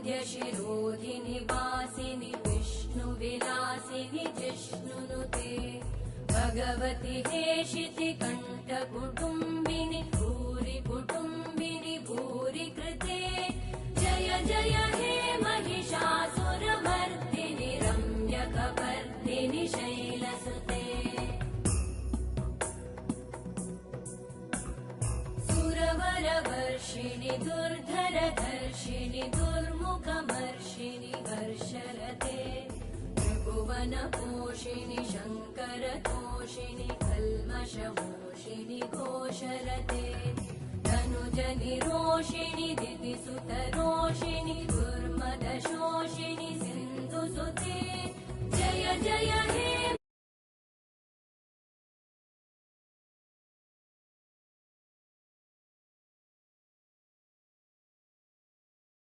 वरविन्ध्यशिरोधिनि वासिनि विष्णुविलासिनि जिष्णुनुते भगवति हेशिति कण्ठकुटुम्बिनि भूरि कुटुम्बिनि भूरि कृते जय जय हे महिषासुरमर्दिनि रम्यकपर्दिनि शैलसुते सुरवरवर्षिणि दुर्धरधर्षिणि दुर्मुखमर्षिणि हर्षरते त्रिभुवनपोषिणि शङ्करतोषिणि कल्मषमोषिणि घोषरते धनुजनिरोषिणि दितिसुतरोषिणि दुर्मदशोषिणि सिन्धुसुते जय जय हे